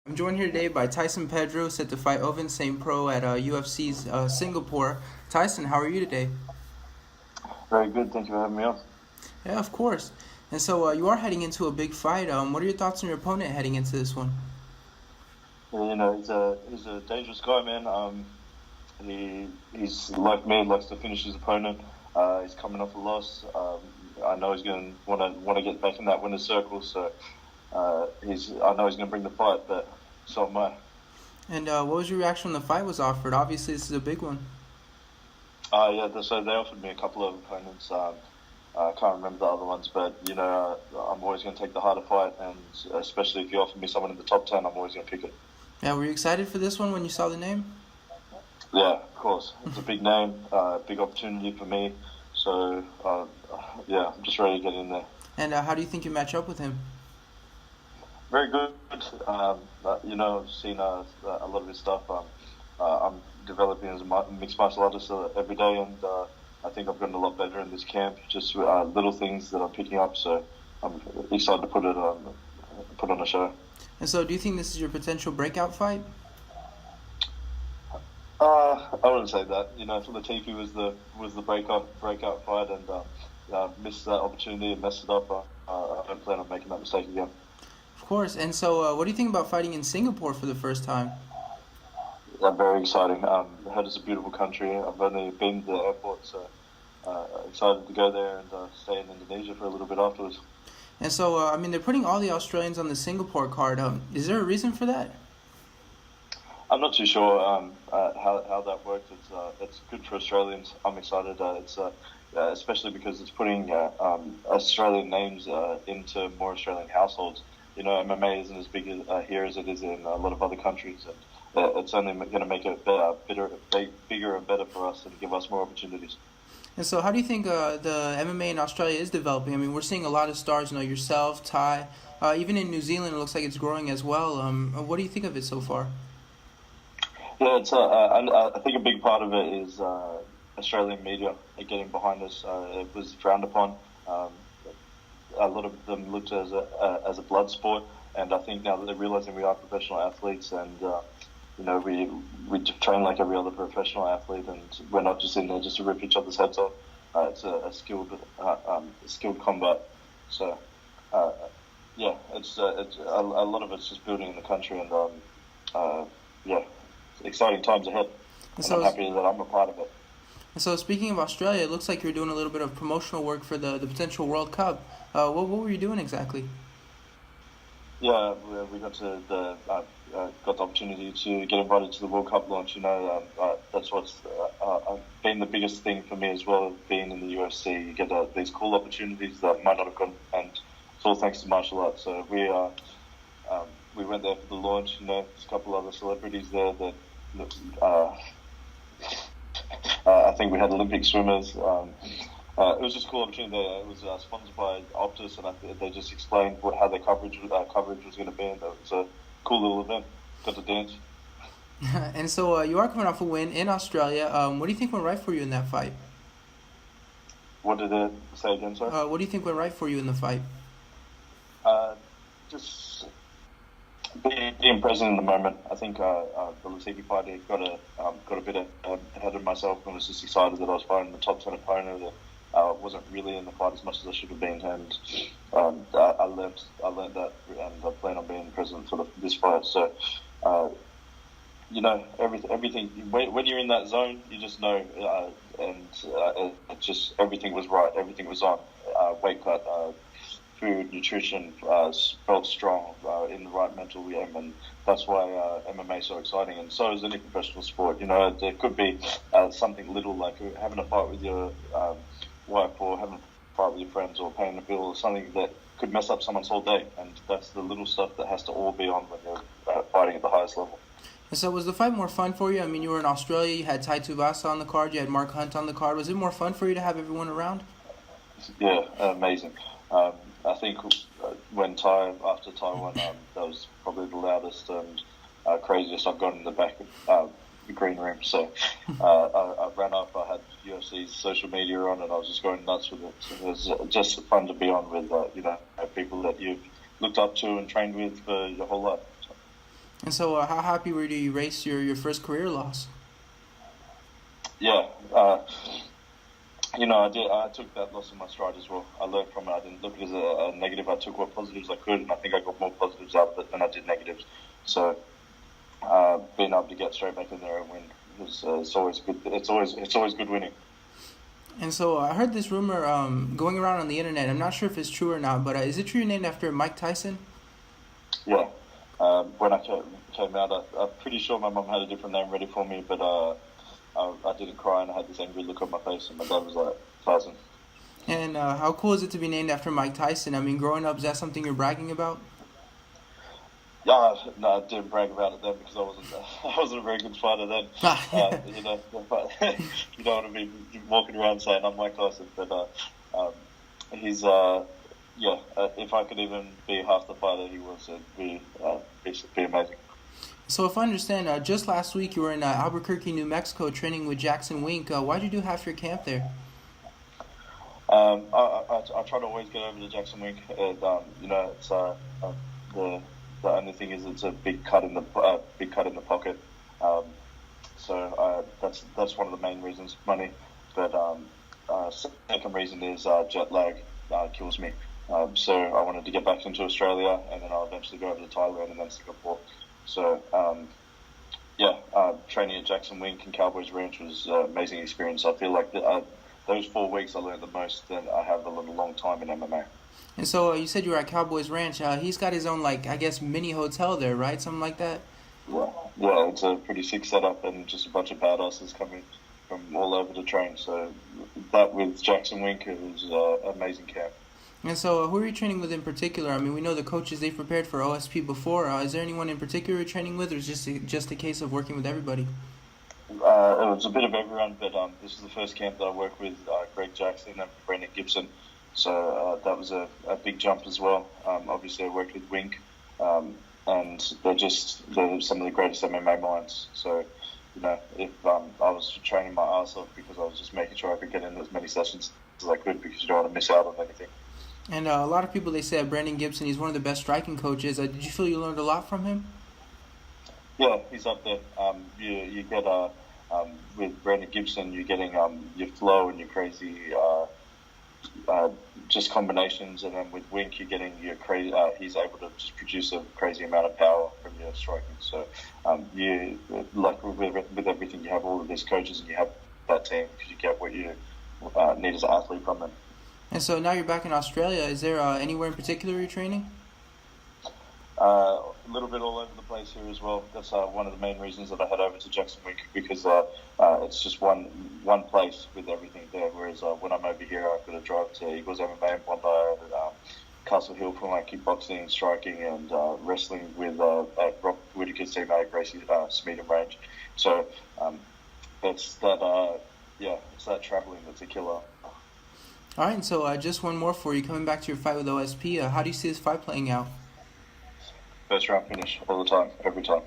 I'm joined here today by Tyson Pedro, set to fight Ovince St. Pro at UFC Singapore. Tyson, how are you today? Very good. Thank you for having me on. Yeah, of course. And so you are heading into a big fight. What are your thoughts on your opponent heading into this one? Yeah, he's a dangerous guy, man. He's like me, likes to finish his opponent. He's coming off a loss. I know he's going to want to get back in that winner's circle. So I know he's going to bring the fight, but so am I. And what was your reaction when the fight was offered? Obviously, this is a big one. So they offered me a couple of opponents. I can't remember the other ones, but I'm always going to take the harder fight, and especially if you offer me someone in the top 10, I'm always going to pick it. Yeah, were you excited for this one when you saw the name? Yeah, of course. It's a big name, big opportunity for me. So, I'm just ready to get in there. And how do you think you match up with him? Very good. I've seen a lot of his stuff. I'm developing as a mixed martial artist every day, and I think I've gotten a lot better in this camp. Just little things that I'm picking up. So I'm excited to put on a show. And so, do you think this is your potential breakout fight? I wouldn't say that. Latifi was the breakout fight, and missed that opportunity and messed it up. I don't plan on making that mistake again. Of course. And so, what do you think about fighting in Singapore for the first time? Very exciting. I heard it's a beautiful country. I've only been to the airport, so excited to go there and stay in Indonesia for a little bit afterwards. And so, they're putting all the Australians on the Singapore card. Is there a reason for that? I'm not too sure how that works. It's good for Australians. I'm excited. Especially because it's putting Australian names into more Australian households. MMA isn't as big here as it is in a lot of other countries, and it's only going to make it bigger and better for us and give us more opportunities. And so, how do you think the MMA in Australia is developing? We're seeing a lot of stars. Yourself, Ty, even in New Zealand, it looks like it's growing as well. What do you think of it so far? Yeah, I think a big part of it is Australian media getting behind us. It was frowned upon. A lot of them looked as a blood sport, and I think now that they're realizing we are professional athletes, and we train like every other professional athlete, and we're not just in there just to rip each other's heads off. It's a skilled combat. So it's a lot of it's just building in the country, and exciting times ahead. And I'm happy that I'm a part of it. So speaking of Australia, it looks like you're doing a little bit of promotional work for the potential World Cup. What were you doing exactly? Yeah, we got got the opportunity to get invited to the World Cup launch. That's what's been the biggest thing for me as well, being in the UFC. You get these cool opportunities that might not have gone, and it's all thanks to martial arts. So we went there for the launch. There's a couple other celebrities there that I think we had Olympic swimmers. It was just a cool opportunity. It was sponsored by Optus, and they just explained how their coverage was going to be. And it was a cool little event. Got to dance. And so you are coming off a win in Australia. What do you think went right for you in that fight? What did it say again, sorry? What do you think went right for you in the fight? Just being present in the moment. I think the Latifi fight got a bit ahead of myself, and was just excited that I was fighting the top 10 opponent. That wasn't really in the fight as much as I should have been, and I learned that, and I plan on being present for this fight. So, everything. When you're in that zone, you just know, it just everything was right. Everything was on. Weight cut. Food, nutrition, felt strong, in the right mental game, and that's why MMA is so exciting, and so is any professional sport. There could be something little like having a fight with your wife, or having a fight with your friends, or paying a bill, or something that could mess up someone's whole day, and that's the little stuff that has to all be on when you're fighting at the highest level. And so was the fight more fun for you? You were in Australia, you had Tai Tuivasa on the card, you had Mark Hunt on the card. Was it more fun for you to have everyone around? Yeah, amazing. I think after Ty won, that was probably the loudest and craziest I've gone in the back of the green room. So I ran up, I had UFC's social media on, and I was just going nuts with it. So it was just fun to be on with people that you've looked up to and trained with for your whole life. And so, how happy were you to erase your first career loss? Yeah, I took that loss in my stride as well. I learned from it. I didn't look at it as a negative. I took what positives I could, and I think I got more positives out of it than I did negatives. So, being able to get straight back in there and win was it's always good. It's always good winning. And so, I heard this rumor going around on the internet. I'm not sure if it's true or not, but is it true you're named after Mike Tyson? Yeah. When I came out, I'm pretty sure my mum had a different name ready for me, but I didn't cry and I had this angry look on my face, and my dad was like, Tyson. And how cool is it to be named after Mike Tyson? I mean, growing up, is that something you're bragging about? Yeah, no, I didn't brag about it then because I wasn't a very good fighter then. But you don't want to be walking around saying I'm Mike Tyson, but he's if I could even be half the fighter he was, it'd be amazing. So if I understand, just last week you were in Albuquerque, New Mexico, training with Jackson Wink. Why'd you do half your camp there? I try to always get over to Jackson Wink. It's the only thing is it's a big cut in the pocket. So that's one of the main reasons, money. But second reason is jet lag kills me. So I wanted to get back into Australia, and then I'll eventually go over to Thailand and then Singapore. So, training at Jackson Wink and Cowboys Ranch was an amazing experience. I feel like those 4 weeks I learned the most than I have in a long time in MMA. And so you said you were at Cowboys Ranch. He's got his own, mini hotel there, right? Something like that? Yeah, it's a pretty sick setup and just a bunch of badasses coming from all over to train. So that with Jackson Wink, it was an amazing camp. And so, who are you training with in particular? I mean, we know the coaches, they've prepared for OSP before. Is there anyone in particular you're training with, or is it just a case of working with everybody? It was a bit of everyone, but this is the first camp that I worked with Greg Jackson and Brendan Gibson. So that was a big jump as well. Obviously, I worked with Wink, and they're some of the greatest MMA minds. So, if I was training my ass off because I was just making sure I could get in as many sessions as I could because you don't want to miss out on anything. And a lot of people, they say Brendan Gibson, he's one of the best striking coaches. Did you feel you learned a lot from him? Yeah, he's up there. You get with Brendan Gibson, you're getting your flow and your crazy just combinations, and then with Wink, you're getting your crazy. He's able to just produce a crazy amount of power from your striking. So you like with everything, you have all of these coaches and you have that team because you get what you need as an athlete from them. And so now you're back in Australia. Is there anywhere in particular you're training? A little bit all over the place here as well. That's one of the main reasons that I head over to Jackson Wink because it's just one place with everything there. Whereas when I'm over here, I've got to drive to Eagles MMA in Bondi, Castle Hill for my kickboxing, striking, and wrestling with Rob Whittaker's team out at Gracie Smeaton Range. So it's that travelling that's a killer. All right, and so just one more for you. Coming back to your fight with OSP, how do you see this fight playing out? First round finish all the time, every time.